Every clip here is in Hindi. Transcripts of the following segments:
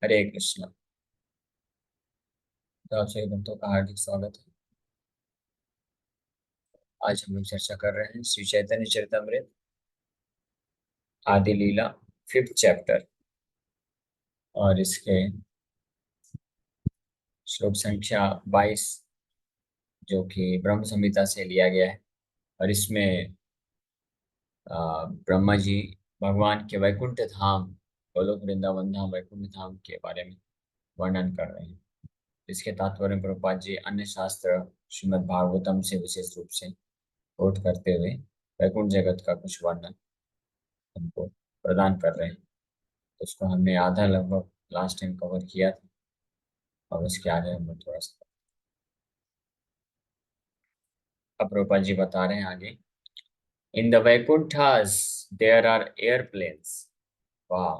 हरे कृष्ण। तो आप सभी भक्तों का हार्दिक स्वागत है। आज हम लोग चर्चा कर रहे हैं श्री चैतन्य चरितमृत आदि लीला 5th चैप्टर और इसके श्लोक संख्या 22 जो कि ब्रह्म संहिता से लिया गया है। और इसमें ब्रह्मा जी भगवान के वैकुंठ धाम गोलोक वृंदावन धाम वैकुंठ धाम के बारे में वर्णन कर रहे हैं। इसके तात्पर्य प्रभुपाद जी अन्य शास्त्र श्रीमद् भागवतम से विशेष रूप से कोट करते हुए वैकुंठ जगत का कुछ वर्णन हमको प्रदान कर रहे हैं। तो उसको हमने आधा लगभग लास्ट टाइम कवर किया था। और उसके आगे हम लोग थोड़ा सा अब रूपा जी बता रहे हैं आगे। In the Vaikunthas there are airplanes. वाह,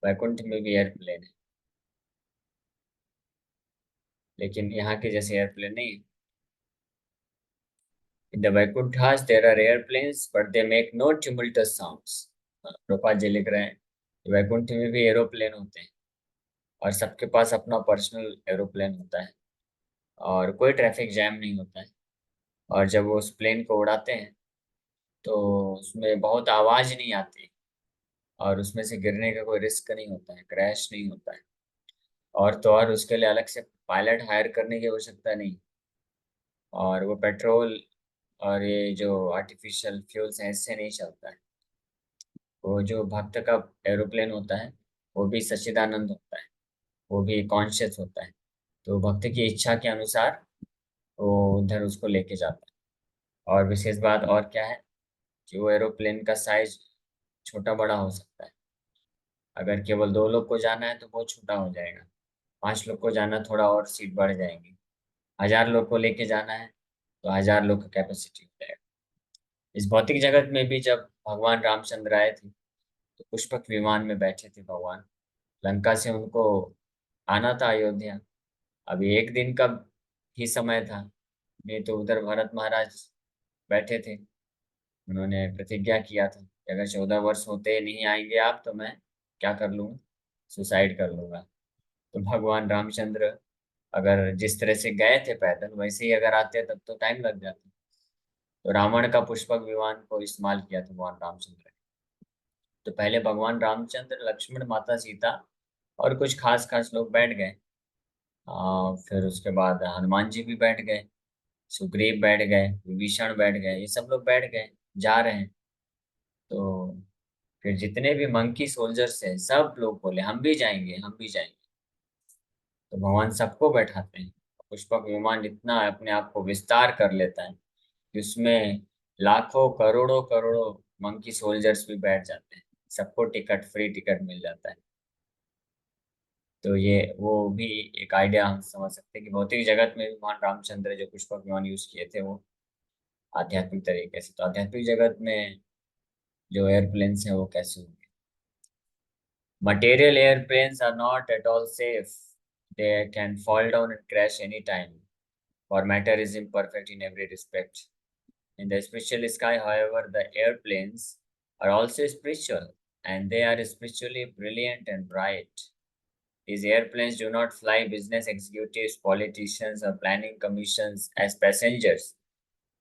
वैकुंठ में भी एयरप्लेन है, लेकिन यहाँ के जैसे एयरप्लेन नहीं है। In the Vaikunthas there are airplanes but they make no tumultuous sounds. Rupa ji लिख रहे हैं कि वैकुंठ में भी एरोप्लेन होते हैं और सबके पास अपना पर्सनल एरोप्लेन होता है और कोई ट्रैफिक जैम नहीं होता है। और जब वो उस प्लेन को उड़ाते हैं तो उसमें बहुत आवाज नहीं आती और उसमें से गिरने का कोई रिस्क नहीं होता है, क्रैश नहीं होता है। और तो और उसके लिए अलग से पायलट हायर करने की आवश्यकता नहीं। और वो पेट्रोल और ये जो आर्टिफिशियल फ्यूल्स हैं इससे नहीं चलता है। वो जो भक्त का एरोप्लेन होता है वो भी सच्चिदानंद होता है, वो भी कॉन्शियस होता है। तो भक्त की इच्छा के अनुसार वो उधर उसको लेके जाता है। और विशेष बात और क्या है कि वो एरोप्लेन का साइज छोटा बड़ा हो सकता है। अगर केवल 2 लोग को जाना है तो बहुत छोटा हो जाएगा। 5 लोग को जाना थोड़ा और सीट बढ़ जाएंगी। 1000 लोग को लेके जाना है तो 1000 लोग का कैपेसिटी हो जाएगा। इस भौतिक जगत में भी जब भगवान रामचंद्र आए थे तो पुष्पक विमान में बैठे थे भगवान। लंका से उनको आना था अयोध्या। अभी एक दिन का ही समय था, नहीं तो उधर भरत महाराज बैठे थे। उन्होंने प्रतिज्ञा किया था कि अगर 14 वर्ष होते नहीं आएंगे आप तो मैं क्या कर लूँगा, सुसाइड कर लूंगा। तो भगवान रामचंद्र अगर जिस तरह से गए थे पैदल वैसे ही अगर आते तब तो टाइम लग जाता। तो रावण का पुष्पक विमान को इस्तेमाल किया था भगवान रामचंद्र ने। तो पहले भगवान रामचंद्र, लक्ष्मण, माता सीता और कुछ खास खास लोग बैठ गए। फिर उसके बाद हनुमान जी भी बैठ गए, सुग्रीव बैठ गए, विभीषण बैठ गए, ये सब लोग बैठ गए जा रहे हैं। तो फिर जितने भी मंकी सोल्जर्स हैं सब लोग बोले हम भी जाएंगे हम भी जाएंगे। तो भगवान सबको बैठाते हैं। पुष्पक विमान इतना अपने आप को विस्तार कर लेता है कि उसमें लाखों करोड़ों करोड़ों मंकी सोल्जर्स भी बैठ जाते हैं। सबको टिकट, फ्री टिकट मिल जाता है। तो ये वो भी एक आइडिया हम समझ सकते हैं कि भौतिक जगत में भी भगवान रामचंद्र जो पुष्पक विमान यूज किए थे वो आध्यात्मिक तरीके से। तो आध्यात्मिक जगत में जो एयरप्लेन्स हैं वो कैसे होंगे। Material airplanes are not at all safe. They can fall down and crash anytime, for matter is imperfect in every respect. In the spiritual sky, however, the airplanes are also spiritual, and they are spiritually brilliant and bright. These airplanes do not fly business executives, politicians, or planning commissions as passengers,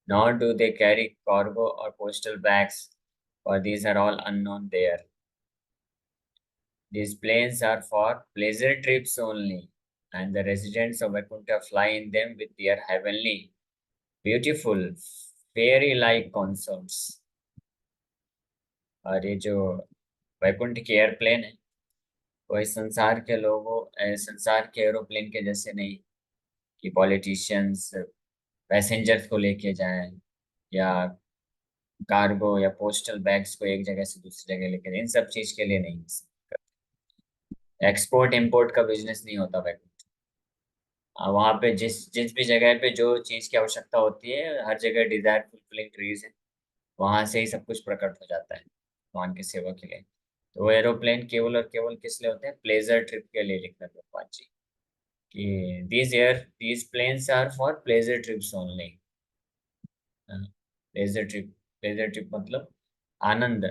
nor do they carry cargo or postal bags, for these are all unknown there. These planes are for pleasure trips only, and the residents of Vaikuntha fly in them with their heavenly, beautiful, fairy-like consorts. और ये जो वैकुंठ की एयरप्लेन है वो इस संसार के लोगों संसार के एरोप्लेन के जैसे नहीं कि पॉलिटिशियंस पैसेंजर्स को लेके जाएं या कार्गो या पोस्टल बैग्स को एक जगह से दूसरी जगह लेके जाएं। इन सब चीज के लिए नहीं। एक्सपोर्ट इंपोर्ट का बिजनेस नहीं होता वैकुंठ। वहाँ पे जिस जिस भी जगह पे जो चीज की आवश्यकता होती है हर जगह डिजायर फुलफिलिंग ट्रीज है। वहां से ही सब कुछ प्रकट हो जाता है भगवान की सेवा के लिए। तो वो एरोप्लेन केवल और केवल किस लिए होते हैं, प्लेजर ट्रिप के लिए लिखना भगवान जी कि these planes are for pleasure trips only. Pleasure trip, pleasure trip मतलब आनंद,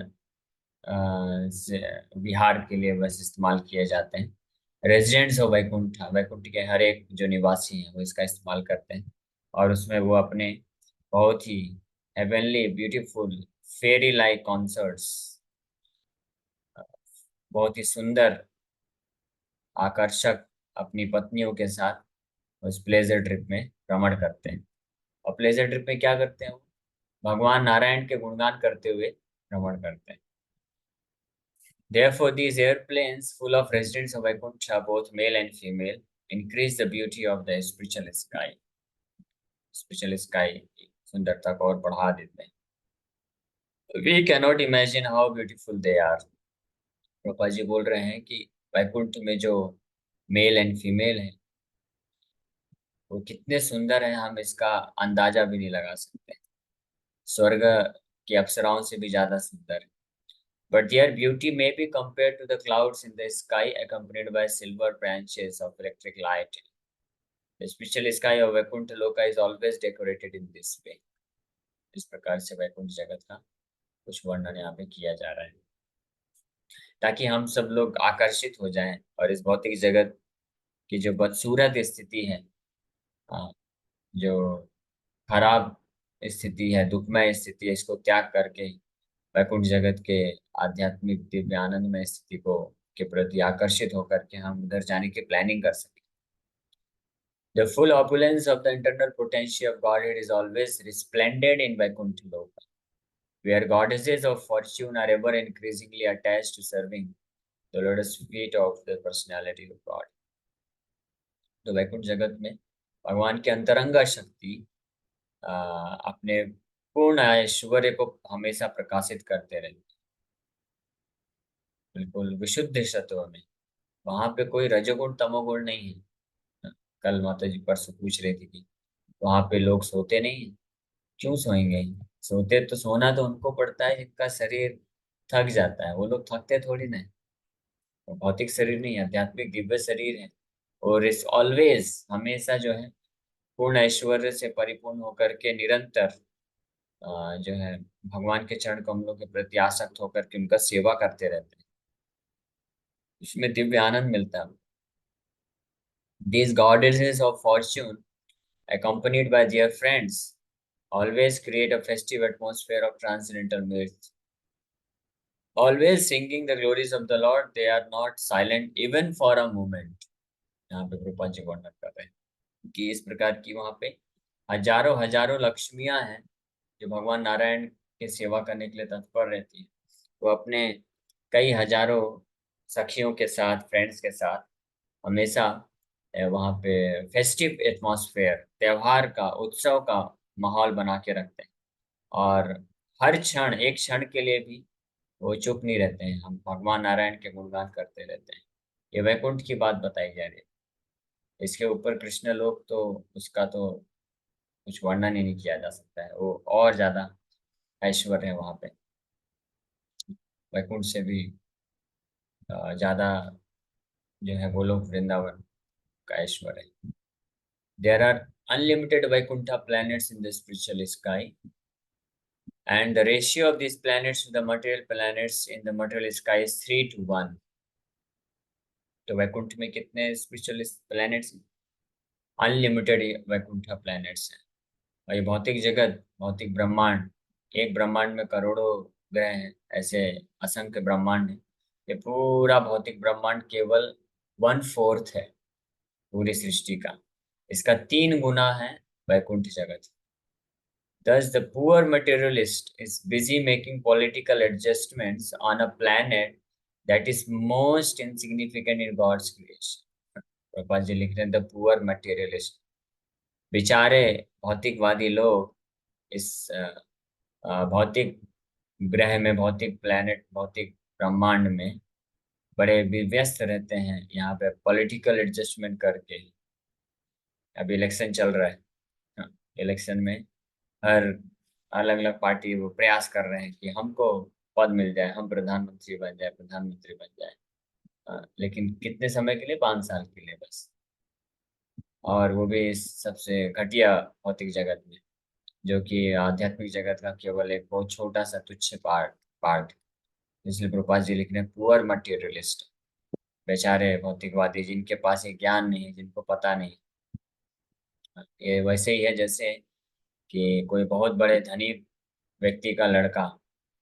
विहार के लिए बस इस्तेमाल किए जाते हैं। रेजिडेंट्स ऑफ वैकुंठ, वैकुंठ के हर एक जो निवासी हैं वो इसका इस्तेमाल करते हैं, और उसमें वो अपने बहुत ही हेवनली ब्यूटीफुल फेरी लाइक कॉन्सर्ट्स, बहुत ही सुंदर आकर्षक अपनी पत्नियों के साथ उस प्लेजर ट्रिप में भ्रमण करते हैं। और प्लेजर ट्रिप में क्या करते हैं वो? भगवान नारायण के गुणगान करते हुए भ्रमण करते हैं। Therefore, these airplanes full of residents of Vaikuntha, both male and female, increase the beauty of the spiritual sky. Spiritual sky की सुंदरता को और बढ़ा देते हैं। We cannot imagine how beautiful they are. रूपा जी बोल रहे हैं कि वैकुंठ में जो मेल एंड फीमेल है वो कितने सुंदर हैं, हम इसका अंदाजा भी नहीं लगा सकते। स्वर्ग की अप्सराओं से भी ज्यादा सुंदर है। But their beauty may be compared to the clouds in the sky accompanied by silver branches of electric light. The spiritual sky of Vaikuntha Loka is always decorated in this way. इस प्रकार से वैकुंठ जगत का कुछ वर्णन यहाँ पे किया जा रहा है, ताकि हम सब लोग आकर्षित हो जाएं और इस भौतिक जगत की जो बदसूरत स्थिति है, हाँ, जो खराब स्थिति है, दुखमय स्थिति है, इसको त्याग करके वैकुंठ जगत के आध्यात्मिक दिव्य आनंदमय स्थिति को के प्रति आकर्षित होकर के हम उधर जाने की प्लानिंग कर सकें। The full opulence of the internal potency of Godhead is always resplendent in Vaikuntha Loka, where goddesses of fortune are ever increasingly attached to serving the lotus feet of the personality of God. तो वैकुंठ जगत में भगवान की अंतरंगा शक्ति अपने पूर्ण ऐश्वर्य को हमेशा प्रकाशित करते रहते, बिल्कुल विशुद्ध सत्व में। वहां पे कोई रजोगुण तमोगुण नहीं है। कल माता जी परसों पूछ रही थी कि वहां पे लोग सोते नहीं है। क्यों सोएंगे? सोते तो सोना तो उनको पड़ता है जिनका शरीर थक जाता है, वो लोग थकते थोड़ी ना है। वो भौतिक शरीर नहीं, आध्यात्मिक दिव्य शरीर है, और इस ऑलवेज हमेशा जो है पूर्ण ऐश्वर्य से परिपूर्ण होकर के निरंतर जो है भगवान के चरण कमलों के प्रति आसक्त होकर के उनका सेवा करते रहते हैं। इसमें दिव्य आनंद मिलता है। These goddesses of fortune, accompanied by their friends, always create a festive atmosphere of transcendental mirth. Always singing the glories of the Lord, they are not silent even for a moment. यहाँ पे कृपा जी वर्णन कर रहे हैं कि इस प्रकार की वहाँ पे हजारों हजारों लक्ष्मियां हैं जो भगवान नारायण की सेवा करने के लिए तत्पर रहती हैं। वो अपने कई हजारों सखियों के साथ, फ्रेंड्स के साथ हमेशा वहाँ पे फेस्टिव एटमॉस्फेयर, त्योहार का, उत्सव का माहौल बना के रखते हैं। और हर क्षण, एक क्षण के लिए भी वो चुप नहीं रहते हैं, हम भगवान नारायण के गुणगान करते रहते हैं। ये वैकुंठ की बात बताई जा रही है। इसके ऊपर कृष्ण लोक तो उसका तो कुछ वर्णन ही नहीं किया जा सकता है, वो और ज्यादा ऐश्वर्य है वहाँ पे, वैकुंठ से भी ज्यादा जो है गोलोक वृंदावन का ऐश्वर्य है। There are unlimited Vaikuntha planets in the spiritual sky, and the ratio of these planets to the material planets in the material sky is 3:1. तो वैकुंठ में कितने spiritual planets? Unlimited Vaikuntha planets हैं। और ये भौतिक जगत, भौतिक ब्रह्मांड, एक ब्रह्मांड में करोड़ों ग्रह हैं, ऐसे असंख्य ब्रह्मांड हैं। ये पूरा भौतिक ब्रह्मांड केवल 1/4 है पूरी सृष्टि का। इसका 3 गुना है वैकुंठ जगत। Thus, the poor materialist is busy making political adjustments on a planet that is most insignificant in God's creation. Prabhupada ji लिख रहे हैं, द पुअर मटेरियलिस्ट, बेचारे भौतिकवादी लोग इस भौतिक ग्रह में, भौतिक प्लेनेट, भौतिक ब्रह्मांड में बड़े व्यस्त रहते हैं, यहाँ पे पॉलिटिकल एडजस्टमेंट करके। अभी इलेक्शन चल रहा है, इलेक्शन में हर अलग अलग पार्टी वो प्रयास कर रहे हैं कि हमको पद मिल जाए, हम प्रधानमंत्री बन जाए, प्रधानमंत्री बन जाए। लेकिन कितने समय के लिए? 5 साल के लिए बस, और वो भी इस सबसे घटिया भौतिक जगत में, जो कि आध्यात्मिक जगत का केवल एक बहुत छोटा सा तुच्छ पार्ट पार्ट इसलिए प्रभुपाद जी लिख रहे हैं पुअर मटेरियलिस्ट, बेचारे भौतिकवादी जिनके पास ये ज्ञान नहीं, जिनको पता नहीं। ये वैसे ही है जैसे कि कोई बहुत बड़े धनी व्यक्ति का लड़का,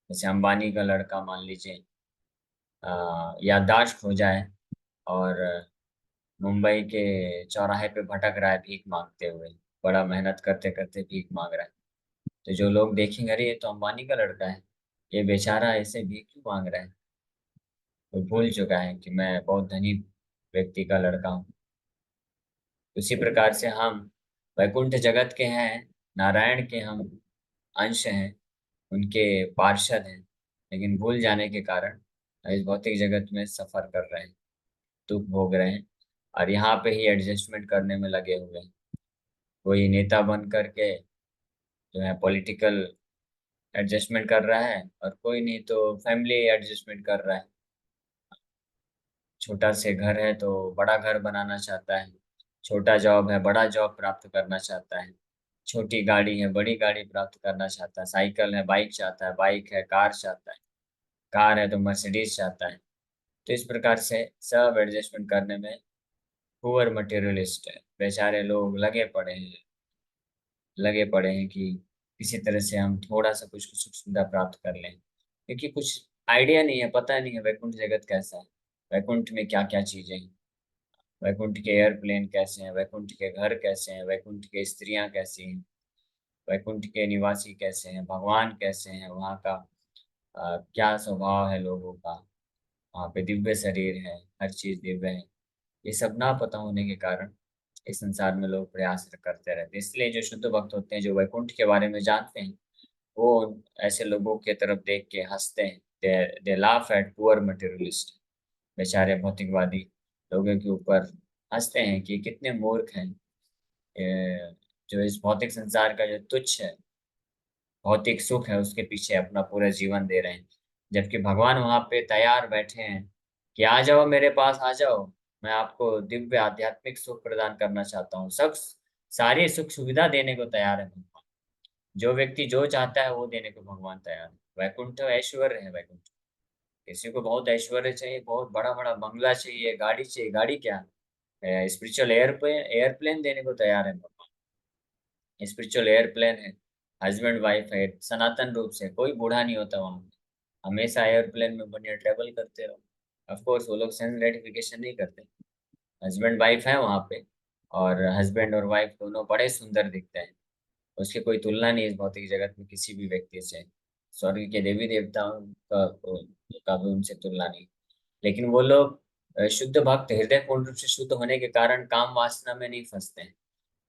जैसे अंबानी का लड़का मान लीजिए, याददाश्त खो जाए और मुंबई के चौराहे पे भटक रहा है भीख मांगते हुए, बड़ा मेहनत करते करते भीख मांग रहा है। तो जो लोग देखेंगे अरे ये तो अंबानी का लड़का है, ये बेचारा ऐसे भीख क्यों मांग रहा है, वो भूल चुका है कि मैं बहुत धनी व्यक्ति का लड़का हूँ। उसी प्रकार से हम वैकुंठ जगत के हैं, नारायण के हम अंश हैं, उनके पार्षद हैं, लेकिन भूल जाने के कारण इस भौतिक जगत में सफर कर रहे हैं, दुख भोग रहे हैं, और यहाँ पे ही एडजस्टमेंट करने में लगे हुए हैं। कोई नेता बन करके जो है पॉलिटिकल एडजस्टमेंट कर रहा है, और कोई नहीं तो फैमिली एडजस्टमेंट कर रहा है। छोटा से घर है तो बड़ा घर बनाना चाहता है, छोटा जॉब है बड़ा जॉब प्राप्त करना चाहता है, छोटी गाड़ी है बड़ी गाड़ी प्राप्त करना चाहता है, साइकिल है बाइक चाहता है, बाइक है कार चाहता है, कार है तो मर्सिडीज चाहता है। तो इस प्रकार से सब एडजस्टमेंट करने में पुअर मटेरियलिस्ट है, बेचारे लोग लगे पड़े हैं कि किसी तरह से हम थोड़ा सा कुछ सुख सुविधा प्राप्त कर लें, क्योंकि कुछ आइडिया नहीं है, पता नहीं है वैकुंठ जगत कैसा है, वैकुंठ में क्या क्या चीजें हैं, वैकुंठ के एयरप्लेन कैसे हैं, वैकुंठ के घर कैसे हैं, वैकुंठ के स्त्रियां कैसी हैं, वैकुंठ के निवासी कैसे हैं, भगवान कैसे हैं, वहाँ का क्या स्वभाव है लोगों का, वहाँ पे दिव्य शरीर है, हर चीज दिव्य है। ये सब ना पता होने के कारण इस संसार में लोग प्रयास करते रहते हैं। इसलिए जो शुद्ध भक्त होते हैं, जो वैकुंठ के बारे में जानते हैं, वो ऐसे लोगों के तरफ देख के हंसते हैं। They laugh at poor materialist, बेचारे भौतिकवादी लोगों के ऊपर हंसते हैं कि कितने मूर्ख हैं, जो इस भौतिक संसार का जो तुच्छ है, भौतिक सुख है, उसके पीछे अपना पूरा जीवन दे रहे हैं। जबकि भगवान वहां पे तैयार बैठे हैं कि आ जाओ मेरे पास आ जाओ, मैं आपको दिव्य आध्यात्मिक सुख प्रदान करना चाहता हूँ। सब सारी सुख सुविधा देने को तैयार है भगवान। जो व्यक्ति जो चाहता है वो देने को भगवान तैयार है। वैकुंठ ऐश्वर्य है, वैकुंठ। किसी को बहुत ऐश्वर्य चाहिए, बहुत बड़ा बड़ा बंगला चाहिए, गाड़ी चाहिए, गाड़ी क्या, स्पिरिचुअल एयरप्लेन एयरप्लेन देने को तैयार है भगवान। स्पिरिचुअल एयरप्लेन है, हस्बैंड वाइफ है, सनातन रूप से कोई बूढ़ा नहीं होता वहां पे, हमेशा एयरप्लेन में बढ़िया ट्रेवल करते रहो। ऑफ कोर्स वो लोग सेंस ग्रेटिफिकेशन नहीं करते। हस्बैंड वाइफ है वहां पे, और हस्बैंड और वाइफ दोनों बड़े सुंदर दिखते हैं। उसकी कोई तुलना नहीं इस भौतिक जगत में किसी भी व्यक्ति से। स्वर्ग के देवी देवताओं का भी उनसे तुलना नहीं। लेकिन वो लोग शुद्ध भक्त, हृदय पूर्ण रूप से शुद्ध होने के कारण काम वासना में नहीं फंसते हैं।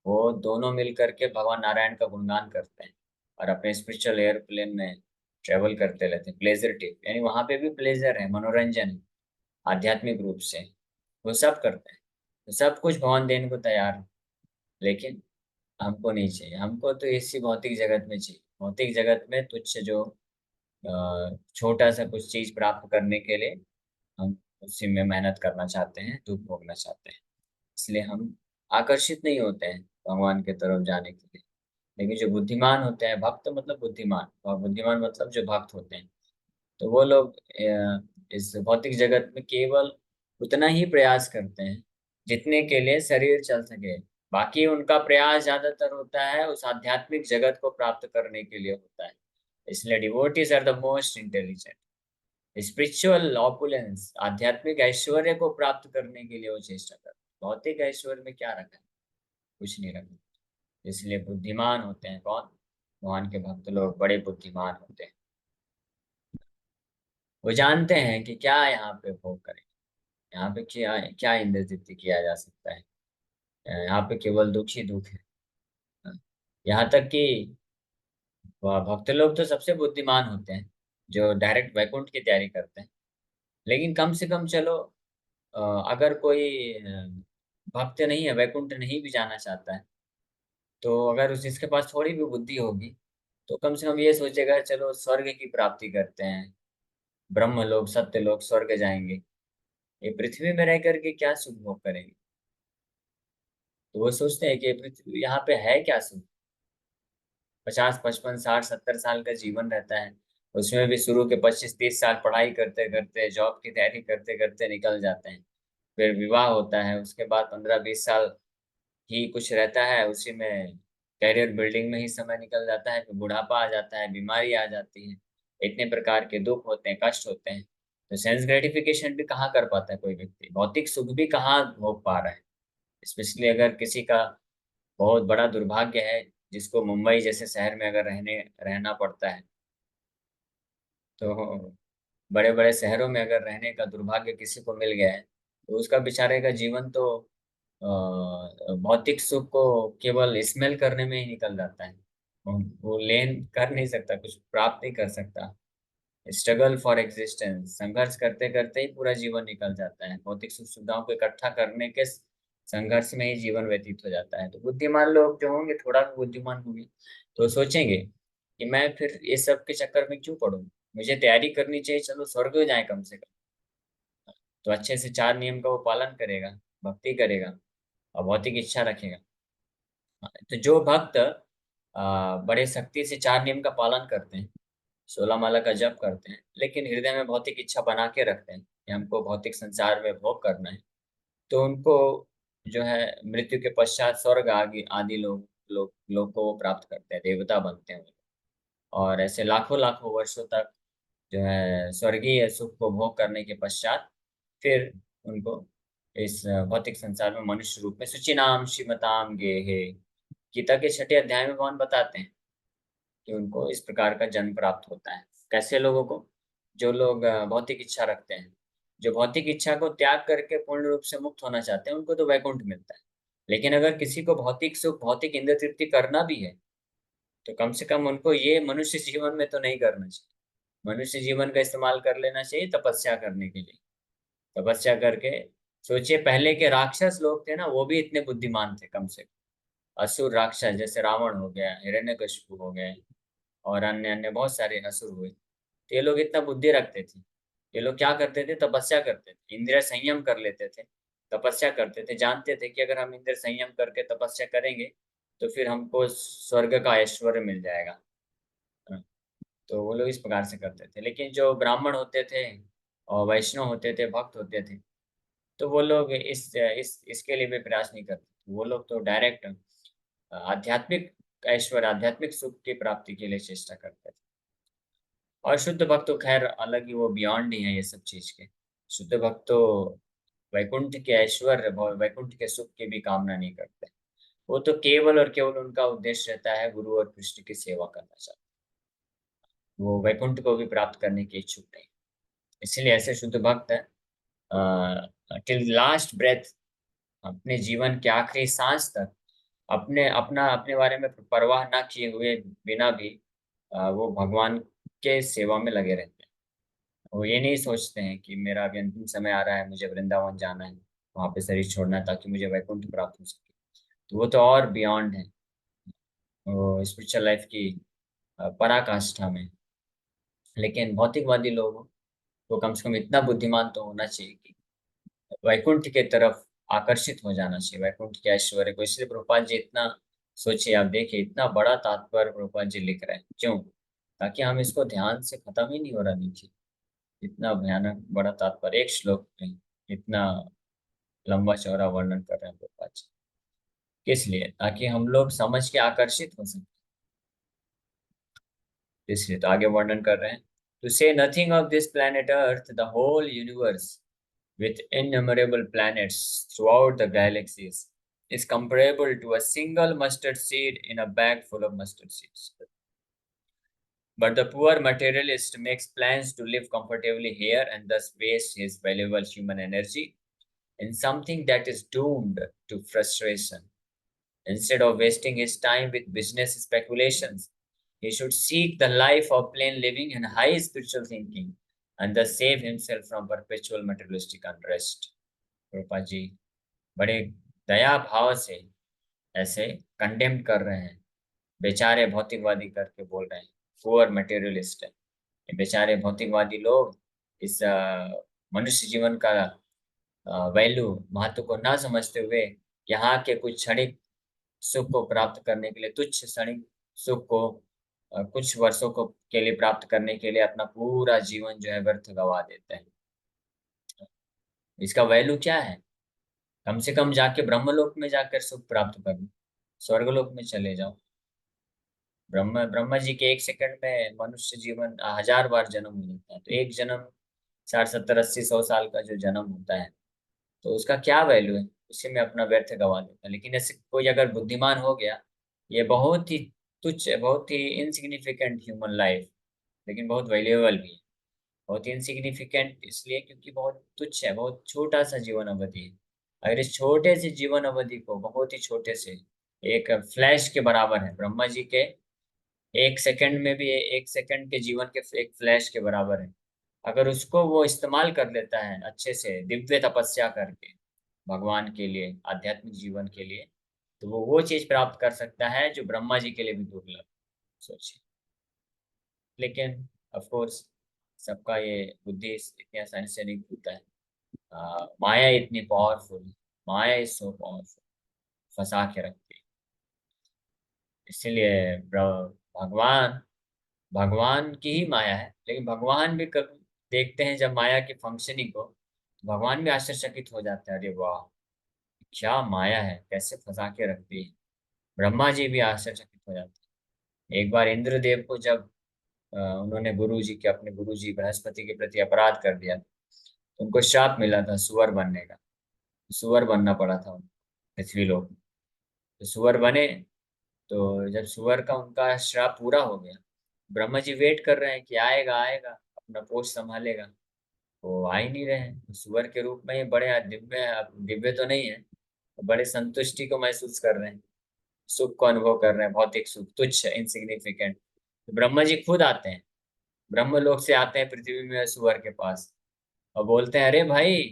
वो दोनों मिल करके भगवान नारायण का गुणगान करते हैं, और अपने स्पिरिचुअल एयरप्लेन में ट्रेवल करते रहते हैं, प्लेजर टिप, यानी वहां पे भी प्लेजर है, मनोरंजन है, आध्यात्मिक रूप से वो सब करते हैं। तो सब कुछ भगवान देने को तैयार है, लेकिन हमको नहीं चाहिए। हमको तो इसी भौतिक जगत में चाहिए, भौतिक जगत में तुच्छ जो छोटा सा कुछ चीज प्राप्त करने के लिए हम उसी में मेहनत करना चाहते हैं, दुख भोगना चाहते हैं। इसलिए हम आकर्षित नहीं होते हैं भगवान की तरफ जाने के लिए। लेकिन जो बुद्धिमान होते हैं, भक्त मतलब बुद्धिमान, और बुद्धिमान मतलब जो भक्त होते हैं, तो वो लोग इस भौतिक जगत में केवल उतना ही प्रयास करते हैं जितने के लिए शरीर चल सके। बाकी उनका प्रयास ज्यादातर होता है उस आध्यात्मिक जगत को प्राप्त करने के लिए होता है। इसलिए devotees are the most intelligent. Spiritual opulence, आध्यात्मिक ऐश्वर्य को प्राप्त करने के लिए वो चेष्टा करते हैं। भौतिक ऐश्वर्य में क्या रखा है, कुछ नहीं रखा। इसलिए बुद्धिमान होते हैं कौन, भगवान के भक्त लोग बड़े बुद्धिमान होते हैं। वो जानते हैं कि क्या यहाँ पे भोग करें, यहाँ पे क्या क्या इंद्रजित किया जा सकता है, यहाँ पे केवल दुख ही दुख है। यहाँ तक कि भक्त लोग तो सबसे बुद्धिमान होते हैं जो डायरेक्ट वैकुंठ की तैयारी करते हैं। लेकिन कम से कम चलो, अ, अगर कोई भक्त नहीं है, वैकुंठ नहीं भी जाना चाहता है, तो अगर उस जिसके पास थोड़ी भी बुद्धि होगी, तो कम से कम ये सोचेगा चलो स्वर्ग की प्राप्ति करते हैं, ब्रह्म लोक सत्य लोक स्वर्ग जाएंगे, ये पृथ्वी में रह करके क्या सुख भोग करेंगे। तो वो सोचते हैं कि पृथ्वी यहाँ पे है क्या सुख, 50 55 60 70 साल का जीवन रहता है, उसमें भी शुरू के 25-30 साल पढ़ाई करते करते, जॉब की तैयारी करते करते निकल जाते हैं। फिर विवाह होता है, उसके बाद 15-20 साल ही कुछ रहता है, उसी में कैरियर बिल्डिंग में ही समय निकल जाता है। फिर बुढ़ापा आ जाता है, बीमारी आ जाती है, इतने प्रकार के दुख होते हैं, कष्ट होते हैं। तो सेंस ग्रेटिफिकेशन भी कहाँ कर पाता है कोई व्यक्ति, भौतिक सुख भी कहाँ भोग पा रहा है। स्पेशली अगर किसी का बहुत बड़ा दुर्भाग्य है, जिसको मुंबई जैसे शहर में अगर रहना पड़ता है, तो बड़े बड़े शहरों में अगर रहने का दुर्भाग्य किसी को मिल गया है, तो उसका बेचारे का जीवन तो भौतिक सुख को केवल स्मेल करने में ही निकल जाता है। वो लेन कर नहीं सकता, कुछ प्राप्त नहीं कर सकता। स्ट्रगल फॉर एग्जिस्टेंस, संघर्ष करते करते ही पूरा जीवन निकल जाता है। भौतिक सुख सुविधाओं को इकट्ठा करने के संघर्ष में ही जीवन व्यतीत हो जाता है। तो बुद्धिमान लोग जो होंगे, थोड़ा भी बुद्धिमान होंगे, तो सोचेंगे कि मैं फिर ये सब के चक्कर में क्यों पड़ूं, मुझे तैयारी करनी चाहिए, चलो स्वर्ग में जाए कम से कम। तो अच्छे से 4 नियम का वो पालन करेगा, भक्ति करेगा और भौतिक इच्छा रखेगा। तो जो भक्त बड़े सख्ती से 4 नियम का पालन करते हैं, 16 माला का जप करते हैं, लेकिन हृदय में भौतिक इच्छा बना के रखते हैं कि हमको भौतिक संसार में भोग करना है, तो उनको जो है मृत्यु के पश्चात स्वर्ग आदि आदि लोग को वो प्राप्त करते हैं, देवता बनते हैं वो। और ऐसे लाखों लाखों वर्षों तक जो है स्वर्गीय सुख को भोग करने के पश्चात फिर उनको इस भौतिक संसार में मनुष्य रूप में सुचिनाम श्रीमताम गेहे, गीता के 6 अध्याय में भगवान बताते हैं कि उनको इस प्रकार का जन्म प्राप्त होता है। कैसे लोगों को? जो लोग भौतिक इच्छा रखते हैं, जो भौतिक इच्छा को त्याग करके पूर्ण रूप से मुक्त होना चाहते हैं, उनको तो वैकुंठ मिलता है। लेकिन अगर किसी को भौतिक सुख, भौतिक इंद्र तृप्ति करना भी है, तो कम से कम उनको ये मनुष्य जीवन में तो नहीं करना चाहिए। मनुष्य जीवन का इस्तेमाल कर लेना चाहिए तपस्या करने के लिए। तपस्या करके सोचिए, पहले के राक्षस लोग थे ना, वो भी इतने बुद्धिमान थे कम से कम। असुर राक्षस जैसे रावण हो गया, हिरण्यकशिपु हो गए, और अन्य अन्य बहुत सारे असुर हुए। तो ये लोग इतना बुद्धि रखते थे। ये लोग क्या करते थे? तपस्या करते थे, इंद्रिय संयम कर लेते थे, तपस्या करते थे। जानते थे कि अगर हम इंद्रिय संयम करके तपस्या करेंगे, तो फिर हमको स्वर्ग का ऐश्वर्य मिल जाएगा। हाँ, तो वो लोग इस प्रकार से करते थे। लेकिन जो ब्राह्मण होते थे और वैष्णव होते थे, भक्त होते थे, तो वो लोग इस इसके लिए भी प्रयास नहीं करते। वो लोग तो डायरेक्ट आध्यात्मिक ऐश्वर्य, आध्यात्मिक सुख की प्राप्ति के लिए चेष्टा करते थे। और शुद्ध भक्त तो खैर अलग ही, वो बियॉन्ड ही है ये सब चीज के। शुद्ध भक्त तो वैकुंठ के ऐश्वर्य, वैकुंठ के सुख की भी कामना नहीं करते। वो तो केवल और केवल उनका उद्देश्य रहता है गुरु और कृष्ण की सेवा करना चाहते हैं। वो वैकुंठ को भी प्राप्त करने के इच्छुक नहीं। इसलिए ऐसे शुद्ध भक्त टिल लास्ट ब्रेथ, अपने जीवन के आखिरी सांस तक अपने बारे में परवाह ना किए हुए बिना भी वो भगवान के सेवा में लगे रहते हैं। वो ये नहीं सोचते हैं कि मेरा अभी अंतिम समय आ रहा है, मुझे वृंदावन जाना है, वहां पे शरीर छोड़ना है ताकि मुझे वैकुंठ प्राप्त हो सके। तो वो तो और बियॉन्ड है, वो स्पिरिचुअल लाइफ की पराकाष्ठा में। लेकिन भौतिकवादी लोगों को कम से कम इतना बुद्धिमान तो होना चाहिए कि वैकुंठ के तरफ आकर्षित हो जाना चाहिए, वैकुंठ के ऐश्वर्य को। इसलिए प्रभुपाद जी इतना, सोचिए आप, देखिए इतना बड़ा तात्पर्य प्रभुपाद जी लिख रहे हैं। क्यों? ताकि हम इसको ध्यान से खत्म ही नहीं हो रहा नीचे। इतना भयानक बड़ा तात्पर्य एक श्लोक में, इतना लंबा चौड़ा वर्णन कर रहे हैं प्रभुपाद जी। किस लिए? ताकि हम लोग समझ के आकर्षित हो सके। इसलिए तो आगे वर्णन कर रहे हैं। To say nothing of this planet earth, the whole universe with innumerable planets throughout the galaxies is comparable to a single mustard seed in a bag full of mustard seeds. But the poor materialist makes plans to live comfortably here and thus waste his valuable human energy in something that is doomed to frustration. Instead of wasting his time with business speculations, he should seek the life of plain living and high spiritual thinking and thus save himself from perpetual materialistic unrest. रूपा जी बड़े दया भाव से ऐसे कंडेम कर रहे हैं। बेचारे भौतिकवादी करके बोल रहे हैं, पुअर मटेरियलिस्ट है। ये बेचारे भौतिकवादी लोग इस मनुष्य जीवन का वैल्यू, महत्व को ना समझते हुए यहाँ के कुछ क्षणिक सुख को प्राप्त करने के लिए, तुच्छ क्षणिक सुख को कुछ वर्षों को के लिए प्राप्त करने के लिए अपना पूरा जीवन जो है व्यर्थ गवा देते हैं। इसका वैल्यू क्या है? कम से कम जाके ब्रह्मलोक में जाकर सुख प्राप्त करो, स्वर्गलोक में चले जाओ। ब्रह्मा ब्रह्मा जी के 1 सेकंड में मनुष्य जीवन 1000 बार जन्म हो जाता है, तो एक जन्म 60 70 80 100 साल का जो जन्म होता है, तो उसका क्या वैल्यू है? उसी में अपना व्यर्थ गवा देता है। लेकिन ऐसे कोई अगर बुद्धिमान हो गया, ये बहुत ही तुच्छ, बहुत ही इनसिग्निफिकेंट ह्यूमन लाइफ, लेकिन बहुत वैल्यूएबल भी है। बहुत ही इनसिग्निफिकेंट इसलिए क्योंकि बहुत तुच्छ है, बहुत छोटा सा जीवन अवधि है। अगर इस छोटे से जीवन अवधि को, बहुत ही छोटे से, एक फ्लैश के बराबर है ब्रह्मा जी के 1 सेकंड में भी, 1 सेकंड के जीवन के एक फ्लैश के बराबर है। अगर उसको वो इस्तेमाल कर लेता है अच्छे से, दिव्य तपस्या करके भगवान के लिए, आध्यात्मिक जीवन के लिए, तो वो चीज प्राप्त कर सकता है जो ब्रह्मा जी के लिए भी दुर्लभ। सोचिए। लेकिन ऑफ कोर्स सबका ये बुद्धि इतनी आसानी से नहीं खुलता है। माया इतनी powerful, Maya is so powerful, फंसा के रखती है। इसीलिए भगवान, भगवान की ही माया है, लेकिन भगवान भी कभी देखते हैं जब माया की फंक्शनिंग को, तो भगवान भी आश्चर्यचकित हो जाते हैं, अरे वाह क्या माया है, कैसे फंसा के रखती है। ब्रह्मा जी भी आश्चर्यचकित हो जाते हैं। एक बार इंद्रदेव को जब उन्होंने गुरु जी के, अपने गुरु जी बृहस्पति के प्रति अपराध कर दिया, तो उनको श्राप मिला था सुअर बनने का। सुअर बनना पड़ा था उनको पृथ्वी लोक में। तो सुअर बने, तो जब सुअर का उनका श्राप पूरा हो गया, ब्रह्मा जी वेट कर रहे हैं कि आएगा आएगा, अपना पोस्ट संभालेगा। वो आ ही नहीं रहे हैं। तो सुअर के रूप में ही बड़े दिव्य, दिव्य तो नहीं है, बड़े संतुष्टि को महसूस कर रहे हैं, सुख को अनुभव कर रहे हैं, भौतिक सुख, तुच्छ, इनसिग्निफिकेंट। तो ब्रह्मा जी खुद आते हैं, ब्रह्मलोक से आते हैं पृथ्वी में सुअर के पास, और बोलते हैं, अरे भाई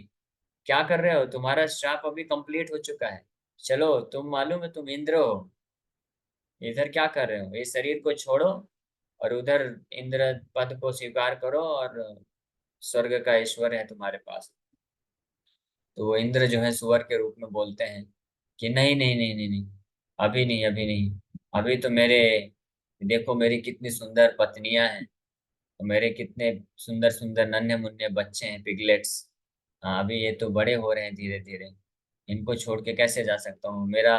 क्या कर रहे हो, तुम्हारा श्राप अभी कंप्लीट हो चुका है, चलो, तुम मालूम है तुम इंद्र हो, इधर क्या कर रहे हो, इस शरीर को छोड़ो और उधर इंद्र पद को स्वीकार करो, और स्वर्ग का ईश्वर है तुम्हारे पास। तो वो इंद्र जो है सुअर के रूप में बोलते हैं कि नहीं नहीं नहीं नहीं नहीं, अभी नहीं, अभी नहीं। अभी तो मेरे, देखो मेरी कितनी सुंदर पत्नियां हैं, और मेरे कितने सुंदर सुंदर नन्हे मुन्ने बच्चे हैं, पिगलेट्स। हाँ, अभी ये तो बड़े हो रहे हैं धीरे धीरे, इनको छोड़ के कैसे जा सकता हूँ। मेरा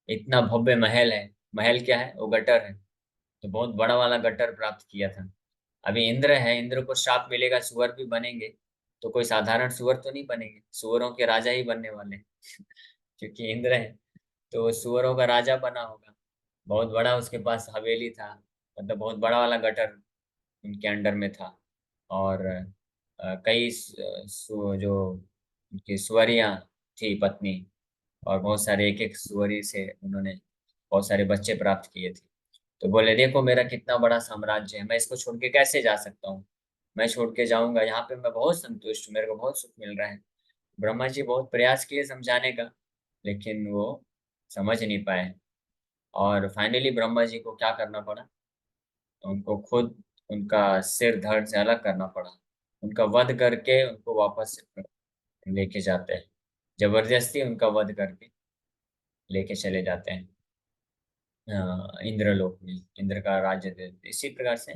इतना भव्य महल है, महल क्या है, वो गटर है, तो बहुत बड़ा वाला गटर प्राप्त किया था। अभी इंद्र है, इंद्र को शाप मिलेगा, सुअर भी बनेंगे, तो कोई साधारण सुअर तो नहीं बनेंगे, सुअरों के राजा ही बनने वाले हैं। क्योंकि इंद्र है, तो वो सुअरों का राजा बना होगा। बहुत बड़ा उसके पास हवेली था, मतलब बहुत बड़ा वाला गटर उनके अंडर में था। और कई जो उनकी सुअरियाँ थी पत्नी, और बहुत सारे, एक एक सुअरी से उन्होंने बहुत सारे बच्चे प्राप्त किए थे। तो बोले, देखो मेरा कितना बड़ा साम्राज्य है, मैं इसको छोड़ के कैसे जा सकता हूँ। मैं छोड़ के जाऊंगा, यहाँ पे मैं बहुत संतुष्ट हूँ, मेरे को बहुत सुख मिल रहा है। ब्रह्मा जी बहुत प्रयास किए समझाने का, लेकिन वो समझ नहीं पाए। और फाइनली ब्रह्मा जी को क्या करना पड़ा, उनको खुद उनका सिर धड़ से अलग करना पड़ा, उनका वध करके उनको वापस लेके जाते हैं, जबरदस्ती उनका वध करके लेके चले जाते हैं इंद्रलोक में, इंद्र का राज्य दे देते। इसी प्रकार से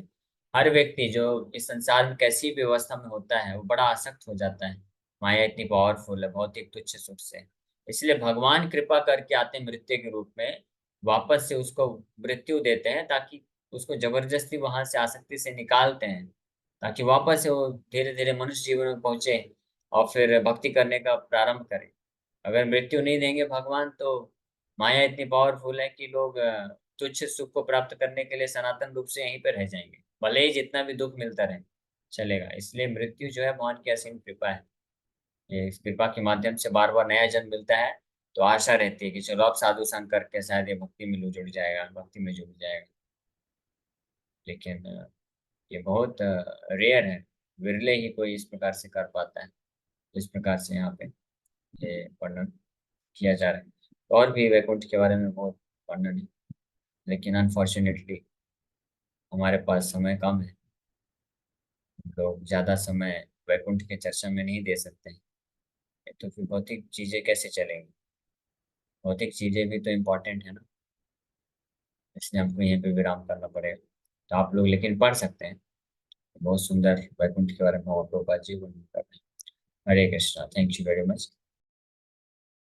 हर व्यक्ति जो इस संसार में कैसी भी व्यवस्था में होता है, वो बड़ा आसक्त हो जाता है। माया इतनी पावरफुल है, भौतिक तुच्छ सुख से। इसलिए भगवान कृपा करके आते हैं मृत्यु के रूप में, वापस से उसको मृत्यु देते हैं, ताकि उसको जबरदस्ती वहां से आसक्ति से निकालते हैं, ताकि वापस से वो धीरे धीरे मनुष्य जीवन में पहुंचे और फिर भक्ति करने का प्रारंभ करे। अगर मृत्यु नहीं देंगे भगवान, तो माया इतनी पावरफुल है कि लोग तुच्छ सुख को प्राप्त करने के लिए सनातन रूप से यहीं पर रह जाएंगे, भले ही जितना भी दुख मिलता रहे चलेगा। इसलिए मृत्यु जो है भगवान की असीम कृपा है। ये इस कृपा के माध्यम से बार बार नया जन्म मिलता है, तो आशा रहती है कि चलो अब साधु संग करके शायद ये भक्ति में जुड़ जाएगा, भक्ति में जुड़ जाएगा। लेकिन ये बहुत रेयर है, विरले ही कोई इस प्रकार से कर पाता है। इस प्रकार से यहाँ पे ये वर्णन किया जा रहा है। और भी वैकुंठ के बारे में बहुत वर्णन है, लेकिन अनफॉर्चुनेटली हमारे पास समय कम है, लोग ज्यादा समय वैकुंठ के चर्चा में नहीं दे सकते हैं। तो फिर भौतिक चीजें कैसे चलेंगी, भौतिक चीजें भी तो इम्पोर्टेंट है ना। इसलिए हमको यहीं पे विराम करना पड़ेगा। तो आप लोग लेकिन पढ़ सकते हैं। बहुत सुंदर वैकुंठ के बारे में और प्रभुपाद जी वर्णन कर रहे हैं। Hare Krishna, thank you very much.